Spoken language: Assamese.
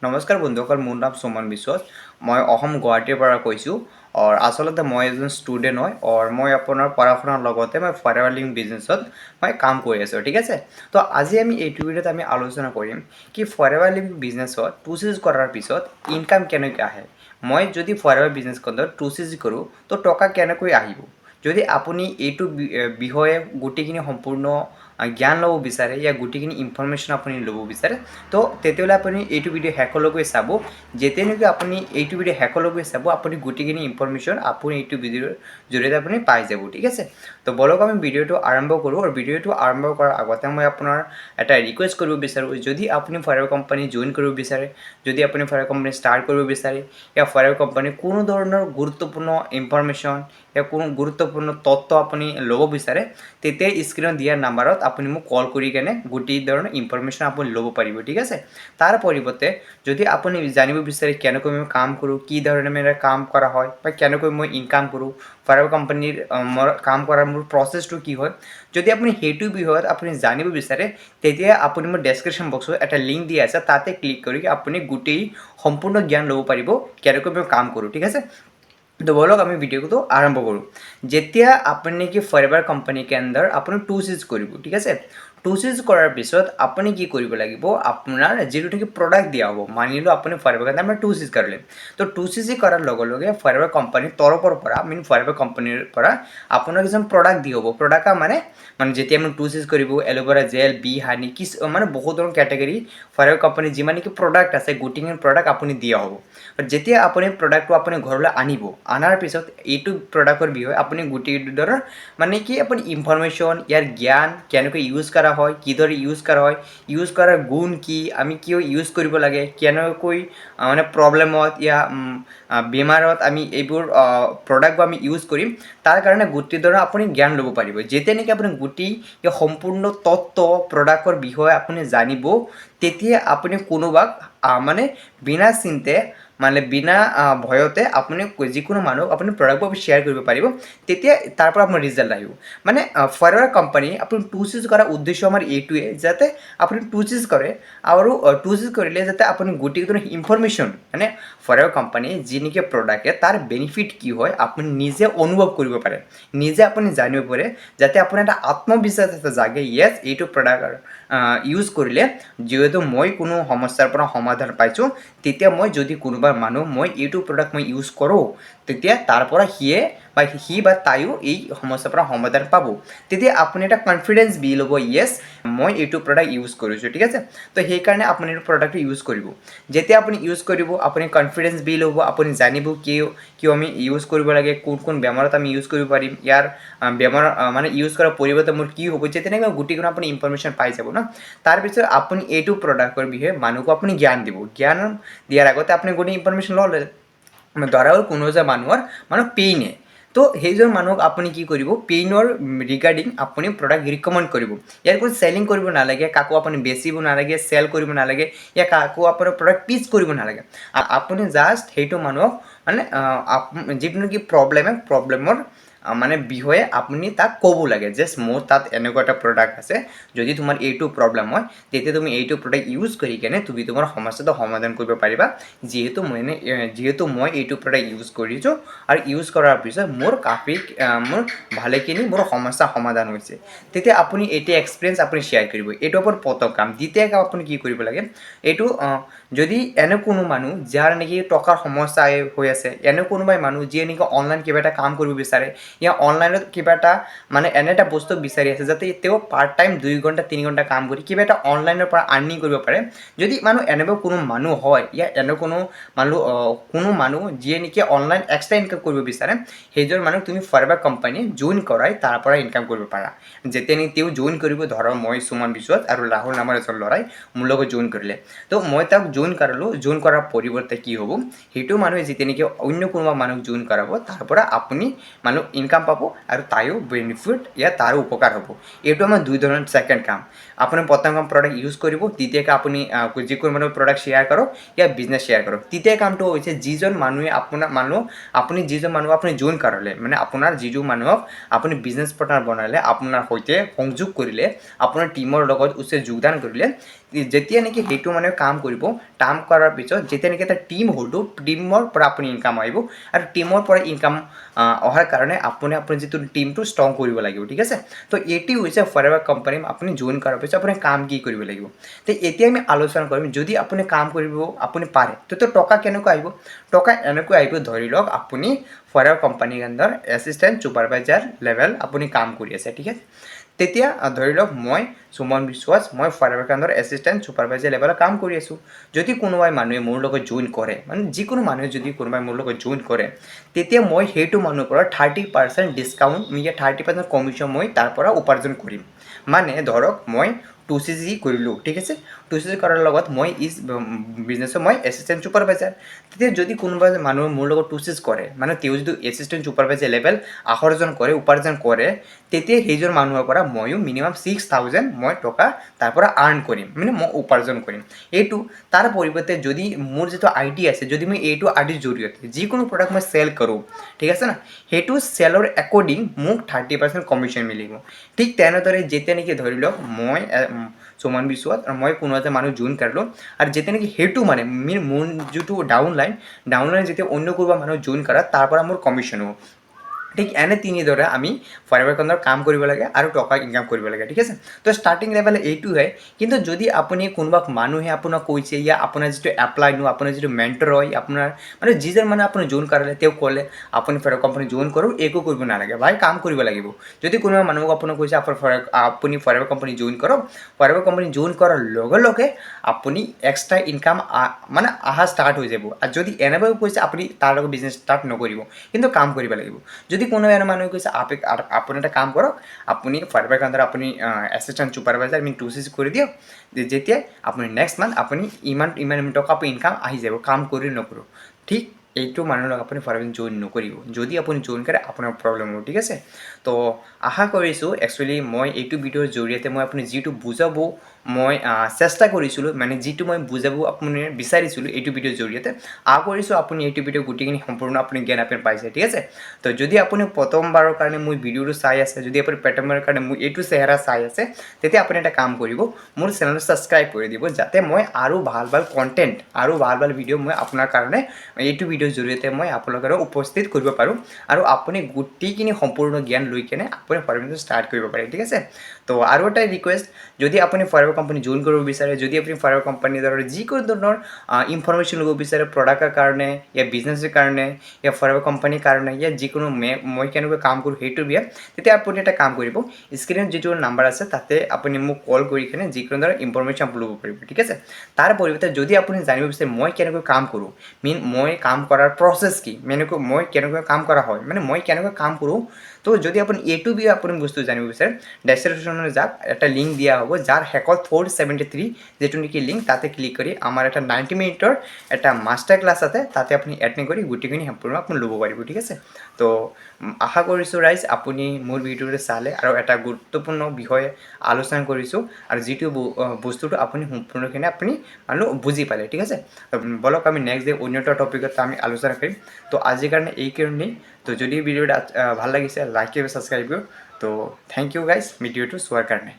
নমস্কাৰ বন্ধুসকল, মোৰ নাম সুমন বিশ্বাস। মই অসম গুৱাহাটীৰ পৰা কৈছোঁ। আচলতে মই এজন ষ্টুডেণ্ট হয়। মই আপোনাৰ পঢ়া শুনাৰ লগতে মই ফৰেভাৰ লিভিং বিজনেছত মই কাম কৰি আছোঁ, ঠিক আছে। তো আজি আমি এইটো ভিডিঅ'ত আমি আলোচনা কৰিম কি ফৰেভাৰ লিভিং বিজনেছত 2CG কৰাৰ পিছত ইনকাম কেনেকৈ আহে। মই যদি ফৰেভাৰ বিজনেছখনত 2CG কৰোঁ তো টকা কেনেকৈ আহিব। যদি আপুনি এইটো বিষয়ে গোটেইখিনি সম্পূৰ্ণ জ্ঞান ল'ব বিচাৰে ইয়া গোটেইখিনি ইনফৰমেশ্যন আপুনি ল'ব বিচাৰে তো তেতিয়াহ'লে আপুনি এইটো ভিডিঅ' শেষলৈকে চাব। যেতিয়ালৈকে আপুনি এইটো ভিডিঅ' শেষলৈকে চাব আপুনি গোটেইখিনি ইনফৰমেশ্যন আপুনি এইটো ভিডিঅ'ৰ জৰিয়তে আপুনি পাই যাব, ঠিক আছে। তো বলক আমি ভিডিঅ'টো আৰম্ভ কৰোঁ। আৰু ভিডিঅ'টো আৰম্ভ কৰাৰ আগতে মই আপোনাৰ এটা ৰিকুৱেষ্ট কৰিব বিচাৰোঁ, যদি আপুনি ফৰেভাৰ কোম্পানী জইন কৰিব বিচাৰে, যদি আপুনি ফৰেভাৰ কোম্পানী ষ্টাৰ্ট কৰিব বিচাৰে ইয়া ফৰেভাৰ কোম্পানী কোনো ধৰণৰ গুৰুত্বপূৰ্ণ ইনফৰমেশ্যন ইয়া কোনো গুৰুত্বপূৰ্ণ তথ্য আপুনি ল'ব বিচাৰে, তেতিয়া স্ক্ৰীণত দিয়া নাম্বাৰত আপুনি মোক কল কৰি কেনে গোটেই ধৰণৰ ইনফৰমেশ্যন আপুনি ল'ব পাৰিব, ঠিক আছে। তাৰ পৰিৱৰ্তে যদি আপুনি জানিব বিচাৰে কেনেকৈ মই কাম কৰোঁ, কি ধৰণে মেৰা কাম কৰা হয় বা কেনেকৈ মই ইনকাম কৰোঁ, ফৰেভাৰ কোম্পানীৰ মোৰ কাম কৰাৰ মোৰ প্ৰচেছটো কি হয়, যদি আপুনি সেইটো বিষয়ত আপুনি জানিব বিচাৰে তেতিয়া আপুনি মোৰ ডেছক্ৰিপশ্যন বক্সত এটা লিংক দিয়া আছে, তাতে ক্লিক কৰি আপুনি গোটেই সম্পূৰ্ণ জ্ঞান ল'ব পাৰিব কেনেকৈ মই কাম কৰোঁ, ঠিক আছে। তো বলক আমি ভিডিঅ'টো আৰম্ভ কৰোঁ। যেতিয়া আপুনি কি ফৰেভাৰ কোম্পানী কে আণ্ডাৰ আপুনি 2CG কৰিব, ঠিক আছে। 2CG কৰাৰ পিছত আপুনি কি কৰিব লাগিব, আপোনাৰ যিটো নেকি প্ৰডাক্ট দিয়া হ'ব, মানি লওক আপুনি ফৰেভাৰ কাৰণে আমাৰ 2CG কৰিলে, তো 2CG কৰাৰ লগে লগে ফৰেভাৰ কোম্পানীৰ তৰফৰ পৰা ফৰেভাৰ কোম্পানীৰ পৰা আপোনাক কিছুমান প্ৰডাক্ট দি হ'ব। প্ৰডাক্ট মানে যেতিয়া আপুনি 2CG কৰিব এল'ভেৰা জেল, বি হানি মানে বহুত ধৰণৰ কেটেগৰী ফৰেভাৰ কোম্পানীৰ যিমান নেকি প্ৰডাক্ট আছে গোটেইখিনি প্ৰডাক্ট আপুনি দিয়া হ'ব। যেতিয়া আপুনি প্ৰডাক্টটো আপুনি ঘৰলৈ আনিব, অনাৰ পিছত এইটো প্ৰডাক্টৰ বিষয়ে আপুনি গোটেই ধৰণৰ মানে কি আপুনি ইনফৰমেশ্যন ইয়াৰ জ্ঞান কেনেকৈ ইউজ কৰা হয়, কিদৰে ইউজ কৰা হয়, ইউজ কৰাৰ গুণ কি, আমি কিয় ইউজ কৰিব লাগে, কেনেকৈ মানে প্ৰব্লেমত ইয়া বেমাৰত আমি এইবোৰ প্ৰডাক্টবোৰ আমি ইউজ কৰিম, তাৰ কাৰণে গোটেই ধৰণৰ আপুনি জ্ঞান ল'ব পাৰিব। যেতিয়া নেকি আপুনি গোটেই সম্পূৰ্ণ তত্ত্ব প্ৰডাক্টৰ বিষয়ে আপুনি জানিব, তেতিয়া আপুনি কোনোবাক মানে বিনা চিন্তে মানে বিনা ভয়তে আপুনি যিকোনো মানুহক আপুনি প্ৰডাক্টবোৰ শ্বেয়াৰ কৰিব পাৰিব, তেতিয়া তাৰ পৰা আপোনাৰ ৰিজাল্ট আহিব। মানে ফৰেভাৰ কোম্পানী আপুনি 2CG কৰাৰ উদ্দেশ্য আমাৰ এইটোৱে যাতে আপুনি 2CG কৰে আৰু 2CG কৰিলে যাতে আপুনি গোটেই ধৰণৰ ইনফৰমেশ্যন মানে ফৰেভাৰ কোম্পানী যি নেকি প্ৰডাক্টে তাৰ বেনিফিট কি হয় আপুনি নিজে অনুভৱ কৰিব পাৰে, নিজে আপুনি জানিব পাৰে, যাতে আপোনাৰ এটা আত্মবিশ্বাস এটা জাগে, য়েছ এইটো প্ৰডাক্ট ইউজ কৰিলে যিহেতু মই কোনো সমস্যাৰ পৰা সমাধান পাইছোঁ, তেতিয়া মই যদি কোনোবা মানুহ মই এইটো প্ৰডাক্ট মই ইউজ কৰোঁ তেতিয়া তাৰ পৰা সি বা তাইও এই সমস্যাৰ পৰা সমাধান পাব। তেতিয়া আপুনি এটা কনফিডেঞ্চ বিল্ড হ'ব, য়েছ মই এইটো প্ৰডাক্ট ইউজ কৰিছোঁ, ঠিক আছে। তো সেইকাৰণে আপুনি এইটো প্ৰডাক্টটো ইউজ কৰিব। যেতিয়া আপুনি ইউজ কৰিব আপুনি কনফিডেঞ্চ বিল্ড হ'ব, আপুনি জানিব কিয় আমি ইউজ কৰিব লাগে, কোন বেমাৰত আমি ইউজ কৰিব পাৰিম, ইয়াৰ বেমাৰ মানে ইউজ কৰাৰ পৰিৱৰ্তে মোৰ কি হ'ব, যে তেনেকৈ গোটেইখিনি আপুনি ইনফৰমেশ্যন পাই যাব ন। তাৰপিছত আপুনি এইটো প্ৰডাক্টৰ বিষয়ে মানুহক আপুনি জ্ঞান দিব। জ্ঞান দিয়াৰ আগতে আপুনি গোটেই ইনফৰমেশ্যন ল'লে, ধৰা হ'ল কোনো যে মানুহৰ পেইনে, তো সেইজন মানুহক আপুনি কি কৰিব, পেইনৰ ৰিগাৰ্ডিং আপুনি প্ৰডাক্ট ৰিকমেণ্ড কৰিব। ইয়াৰ কোনো চেলিং কৰিব নালাগে, কাকো আপুনি বেচিব নালাগে, চেল কৰিব নালাগে, ইয়াৰ কাকো আপোনাৰ প্ৰডাক্ট পিচ কৰিব নালাগে। আপুনি জাষ্ট সেইটো মানুহক মানে যিটো নেকি প্ৰব্লেমৰ মানে বিষয়ে আপুনি তাক ক'ব লাগে, জাষ্ট মোৰ তাত এনেকুৱা এটা প্ৰডাক্ট আছে, যদি তোমাৰ এইটো প্ৰব্লেম হয় তেতিয়া তুমি এইটো প্ৰডাক্ট ইউজ কৰি কেনে তুমি তোমাৰ সমস্যাটো সমাধান কৰিব পাৰিবা। যিহেতু মই এইটো প্ৰডাক্ট ইউজ কৰিছোঁ আৰু ইউজ কৰাৰ পিছত মোৰ ভালেখিনি মোৰ সমস্যা সমাধান হৈছে, তেতিয়া আপুনি এইটো এক্সপিৰিয়েঞ্চ আপুনি শ্বেয়াৰ কৰিব। এইটো আপোনাৰ প্ৰথম কাম। দ্বিতীয় কাম আপুনি কি কৰিব লাগে, এইটো যদি এনে কোনো মানুহ যাৰ নেকি টকাৰ সমস্যা হৈ আছে, এনে কোনোবাই মানুহ যিয়ে নেকি অনলাইন কিবা এটা কাম কৰিব বিচাৰে, ইয়া অনলাইনত কিবা এটা মানে এনে এটা বস্তু বিচাৰি আছে যাতে তেওঁ পাৰ্ট টাইম 2 ঘণ্টা 3 ঘণ্টা কাম কৰি কিবা এটা অনলাইনৰ পৰা আৰ্নিং কৰিব পাৰে, যদি এনেকুৱা কোনো মানুহ হয় ইয়া কোনো মানুহ যিয়ে নেকি অনলাইন এক্সট্ৰা ইনকাম কৰিব বিচাৰে, সেইজন মানুহ তুমি ফৰেভাৰ কোম্পানী জইন কৰাই তাৰ পৰা ইনকাম কৰিব পাৰা। যেতিয়া নেকি তেওঁ জইন কৰিব, ধৰক মই সুমন বিশ্বাস আৰু ৰাহুল নামৰ এজন ল'ৰাই মোৰ লগত জইন কৰিলে, তো মই তাক জইন কৰালোঁ। জইন কৰাৰ পৰিৱৰ্তে কি হ'ব, সেইটো মানুহে যেতিয়া নেকি অন্য কোনোবা মানুহক জইন কৰাব তাৰ পৰা আপুনি মানুহ ইনকাম পাব আৰু তাইও বেনিফিট ইয়াত তাৰো উপকাৰ হ'ব। এইটো আমাৰ দুই ধৰণৰ ছেকেণ্ড কাম। আপুনি প্ৰথম কাম প্ৰডাক্ট ইউজ কৰিব, দ্বিতীয়কৈ আপুনি যিকোনো মানুহ প্ৰডাক্ট শ্বেয়াৰ কৰক ইয়া বিজনেছ শ্বেয়াৰ কৰক। তৃতীয় কামটো হৈছে যিজন মানুহে আপুনি যিজন মানুহ আপুনি জইন কৰালে, মানে আপোনাৰ যিটো মানুহক আপুনি বিজনেছ পাৰ্টনাৰ বনালে, আপোনাৰ সৈতে সংযোগ কৰিলে, আপোনাৰ টীমৰ লগত যোগদান কৰিলে, যেতিয়া নেকি সেইটো মানুহে কাম কৰিব, কাম কৰাৰ পিছত যেতিয়া নেকি এটা টিম হ'ব, টিমৰ পৰা আপুনি ইনকাম আহিব আৰু টিমৰ পৰা ইনকাম অহাৰ কাৰণে আপুনি যিটো টিমটো ষ্ট্ৰং কৰিব লাগিব, ঠিক আছে। তো এইটো হৈছে ফৰএভাৰ কোম্পানী আপুনি জইন কৰাৰ পিছত আপুনি কাম কি কৰিব লাগিব। তো এতিয়া আমি আলোচনা কৰিম, যদি আপুনি কাম কৰিব আপুনি পাৰে তো টকা কেনেকৈ আহিব। টকা এনেকৈ আহিব, ধৰি লওক আপুনি ফৰএভাৰ কোম্পানীৰ আণ্ডাৰ এছিষ্টেণ্ট ছুপাৰভাইজাৰ লেভেল আপুনি কাম কৰি আছে, ঠিক আছে। তেতিয়া ধৰি লওক মই সুমন বিশ্বাস, মই ফৰএভাৰ আণ্ডাৰ এছিষ্টেণ্ট ছুপাৰভাইজাৰ লেভেলত কাম কৰি আছোঁ। যদি কোনোবাই মানুহে মোৰ লগত জইন কৰে, মানে যিকোনো মানুহে যদি কোনোবাই মোৰ লগত জইন কৰে, তেতিয়া মই সেইটো মানুহৰ পৰা 30% ডিছকাউণ্ট 30% কমিশ্যন মই তাৰ পৰা উপাৰ্জন কৰিম। মানে ধৰক মই 2CG কৰিলোঁ, ঠিক আছে। 2CG কৰাৰ লগত মই বিজনেছত মই এছিষ্টেণ্ট ছুপাৰভাইজাৰ। তেতিয়া যদি কোনোবা মানুহে মোৰ লগত 2CG কৰে, মানে তেওঁ যদি এছিষ্টেণ্ট ছুপাৰভাইজাৰ লেভেল উপাৰ্জন কৰে, তেতিয়া সেইজন মানুহৰ পৰা ময়ো মিনিমাম 6,000 মই টকা তাৰ পৰা আৰ্ণ কৰিম, মানে মই উপাৰ্জন কৰিম। এইটো তাৰ পৰিৱৰ্তে যদি মোৰ যিটো আইডি আছে, যদি মই এইটো আইডিৰ জৰিয়তে যিকোনো প্ৰডাক্ট মই চেল কৰোঁ, ঠিক আছে না, সেইটো চেলৰ একৰ্ডিং মোক 30% কমিশ্যন মিলিব। ঠিক তেনেদৰে যেতিয়া নেকি ধৰি লওক মই সুমন বিশ্বাস আৰু মই কোনো এটা মানুহ জইন কৰিলোঁ, আৰু যেতিয়া নেকি সেইটো মানে মোৰ যিটো ডাউনলাইন যেতিয়া অন্য কোনোবা মানুহ জইন কৰা, তাৰ পৰা মোৰ কমিশ্যন হ'ব। ঠিক এনে তিনিদৰে আমি ফৰএভাৰ কৰ্ণাৰত কাম কৰিব লাগে আৰু টকা ইনকাম কৰিব লাগে, ঠিক আছে। তো ষ্টাৰ্টিং লেভেল এইটো হয়। কিন্তু যদি আপুনি কোনোবা মানুহে আপোনাক কৈছে, ইয়া আপোনাৰ যিটো এপ্লাই আপোনাৰ যিটো মেণ্টৰ হয়, আপোনাৰ মানে যিজন মানে আপুনি জইন কৰালে, তেওঁ ক'লে আপুনি ফৰএভাৰ কোম্পানী জইন কৰোঁ, একো কৰিব নালাগে ভাই, কাম কৰিব লাগিব। যদি কোনোবা মানুহক আপোনাক কৈছে আপুনি ফৰএভাৰ কোম্পানী জইন কৰক, ফৰএভাৰ কোম্পানী জইন কৰাৰ লগে লগে আপুনি এক্সট্ৰা ইনকাম মানে অহা ষ্টাৰ্ট হৈ যাব। আৰু যদি এনেকৈ কৈছে আপুনি তাৰ লগত বিজনেছ ষ্টাৰ্ট নকৰিব, কিন্তু কাম কৰিব লাগিব। যদি কোনোবা এনে মানুহে কৈছে আপুনি এটা কাম কৰক, আপুনি ফৰএভাৰ কাণ্ডাৰ আপুনি এছিষ্টেণ্ট ছুপাৰভাইজাৰ 2CG কৰি দিয়ক, যেতিয়া আপুনি নেক্সট মান্থ আপুনি ইমান টকা আপুনি ইনকাম আহি যাব, কাম কৰি নকৰোঁ। ঠিক এইটো মানুহৰ লগত আপুনি ফৰএভাৰ জইন নকৰিব। যদি আপুনি জইন কৰে আপোনাৰ প্ৰব্লেম হ'ব, ঠিক আছে। তো আশা কৰিছোঁ একচুৱেলি মই এইটো ভিডিঅ'ৰ জৰিয়তে মই আপুনি যিটো বুজাব মই চেষ্টা কৰিছিলোঁ, মানে যিটো মই বুজাব আপুনি বিচাৰিছিলোঁ এইটো ভিডিঅ'ৰ জৰিয়তে, আশা কৰিছোঁ আপুনি এইটো ভিডিঅ' গোটেইখিনি সম্পূৰ্ণ আপুনি জ্ঞান আপুনি পাইছে, ঠিক আছে। তো যদি আপুনি প্ৰথমবাৰৰ কাৰণে মোৰ ভিডিঅ'টো চাই আছে, যদি আপুনি প্ৰথমবাৰৰ কাৰণে মোৰ এইটো চেহেৰা চাই আছে, তেতিয়া আপুনি এটা কাম কৰিব, মোৰ চেনেলটো ছাবস্ক্ৰাইব কৰি দিব, যাতে মই আৰু ভাল কণ্টেণ্ট আৰু ভাল ভিডিঅ' মই আপোনাৰ কাৰণে এইটো ভিডিঅ'ৰ জৰিয়তে মই আপোনালোকৰ উপস্থিত কৰিব পাৰোঁ, আৰু আপুনি গোটেইখিনি সম্পূৰ্ণ জ্ঞান লৈ কেনে আপুনি ফৰএভাৰ ষ্টাৰ্ট কৰিব পাৰে, ঠিক আছে। তো আৰু এটা ৰিকুৱেষ্ট, যদি আপুনি ফৰএভাৰ কোম্পানী জইন কৰিব বিচাৰে, যদি আপুনি ফৰএভাৰ কোম্পানীৰ দ্বাৰা যিকোনো ধৰণৰ ইনফৰমেশ্যন ল'ব বিচাৰে প্ৰডাক্টৰ কাৰণে, ইয়া বিজনেছৰ কাৰণে, ইয়া ফৰএভাৰ কোম্পানীৰ কাৰণে, ইয়া যিকোনো মই কেনেকৈ কাম কৰোঁ সেইটো বিয়া, তেতিয়া আপুনি এটা কাম কৰিব, স্ক্ৰীনত যিটো নাম্বাৰ আছে তাতে আপুনি মোক কল কৰি কিনে যিকোনো ধৰণৰ ইনফৰমেশ্যন ল'ব পাৰিব, ঠিক আছে। তাৰ পৰিৱৰ্তে যদি আপুনি জানিব বিচাৰে মই কেনেকৈ কাম কৰোঁ, মই কাম কৰাৰ প্ৰচেছ কি, মই কেনেকৈ কাম কৰা হয়, মানে মই কেনেকৈ কাম কৰোঁ, তো যদি আপুনি এইটো বি আপুনি বস্তু জানিব বিচাৰে, ডেছক্ৰিপশ্যনত যাওক, এটা লিংক দিয়া হ'ব, যাৰ শেষত 473 যিটো নেকি লিংক, তাতে ক্লিক কৰি আমাৰ এটা 90 মিনিটৰ এটা মাষ্টাৰ ক্লাছ আছে, তাতে আপুনি এটেণ্ড কৰি গোটেইখিনি সম্পূৰ্ণ আপুনি ল'ব পাৰিব, ঠিক আছে। তো আশা কৰিছোঁ ৰাইজ আপুনি মোৰ ভিডিঅ'টো চালে আৰু এটা গুৰুত্বপূৰ্ণ বিষয়ে আলোচনা কৰিছোঁ, আৰু যিটো বস্তুটো আপুনি সম্পূৰ্ণখিনি আপুনি বুজি পালে, ঠিক আছে। বলক আমি নেক্সট ডে অন্য এটা টপিকত আমি আলোচনা কৰিম। তো আজিৰ কাৰণে এইকাৰণেই। তো যদি ভিডিঅ'টা ভাল লাগিছে লাইক কৰিব, ছাবস্ক্ৰাইব কৰিব। তো থেংক ইউ গাইজ ভিডিঅ'টো চোৱাৰ কাৰণে।